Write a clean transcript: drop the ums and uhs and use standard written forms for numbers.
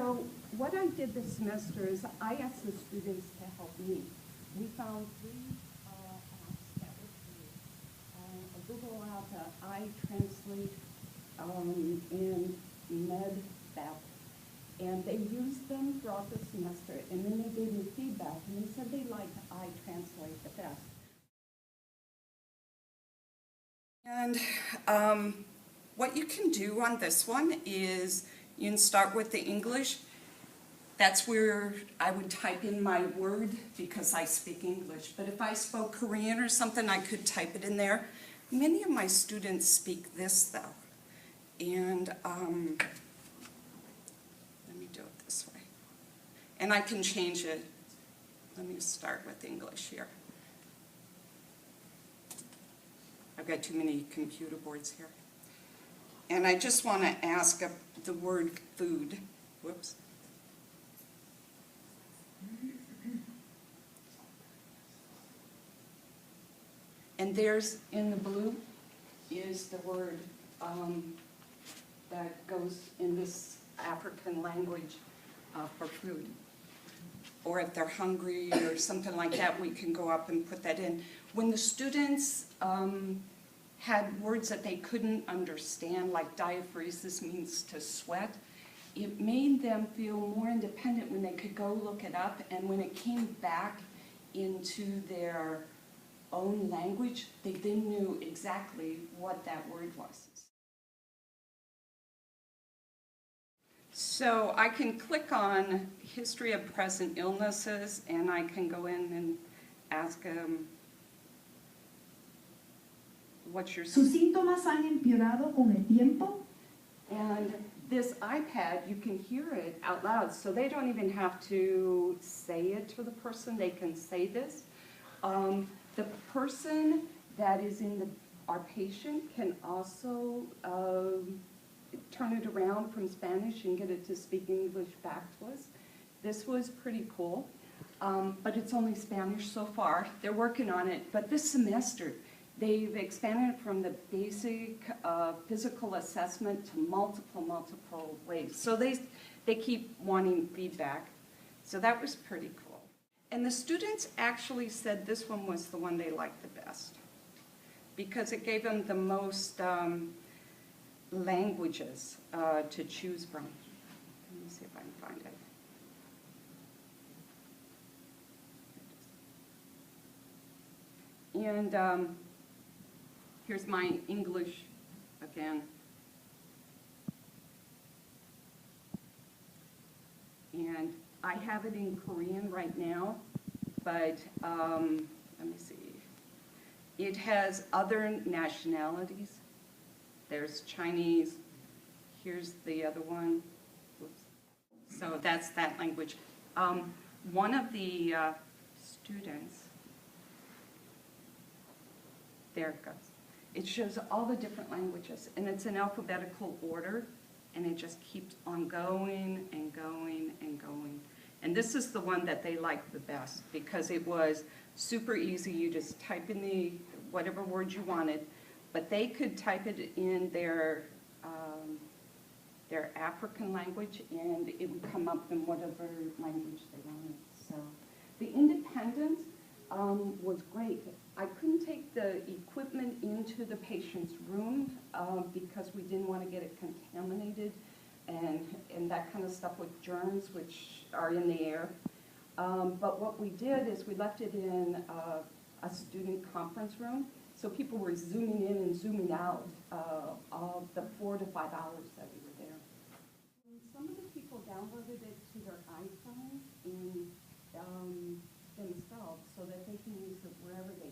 So what I did this semester is I asked the students to help me. We found three apps that were free. A Google app, iTranslate, and MedBap. And they used them throughout the semester, and then they gave me feedback, and they said they liked iTranslate the best. And what you can do on this one is you can start with the English. That's where I would type in my word because I speak English. But if I spoke Korean or something, I could type it in there. Many of my students speak this though. And let me do it this way. And I can change it. Let me start with English here. I've got too many computer boards here. And I just want to ask the word food. Whoops. And there's, in the blue, is the word that goes in this African language for food. Or if they're hungry or something like that, we can go up and put that in. When the students had words that they couldn't understand, like diaphoresis means to sweat, it made them feel more independent when they could go look it up, and when it came back into their own language, they then knew exactly what that word was. So I can click on history of present illnesses, and I can go in and ask them, what's your... ¿Sus síntomas han empeorado con el tiempo? And this iPad, you can hear it out loud, so they don't even have to say it to the person. They can say this. The person that is in our patient can also turn it around from Spanish and get it to speak English back to us. This was pretty cool, but it's only Spanish so far. They're working on it, but this semester, they've expanded it from the basic physical assessment to multiple ways. So they keep wanting feedback. So that was pretty cool. And the students actually said this one was the one they liked the best because it gave them the most languages to choose from. Let me see if I can find it. And here's my English again. And I have it in Korean right now, but let me see. It has other nationalities. There's Chinese. Here's the other one. Oops. So that's that language. One of the students, there it goes. It shows all the different languages, and it's in alphabetical order, and it just keeps on going and going and going. And this is the one that they liked the best because it was super easy. You just type in whatever word you wanted, but they could type it in their African language, and it would come up in whatever language they wanted. So the independence was great. I couldn't take the equipment into the patient's room because we didn't want to get it contaminated and that kind of stuff with germs which are in the air. But what we did is we left it in a student conference room, so people were zooming in and zooming out of the 4 to 5 hours that we were there. And some of the people downloaded it to their iPhone and themselves so that they can use it wherever they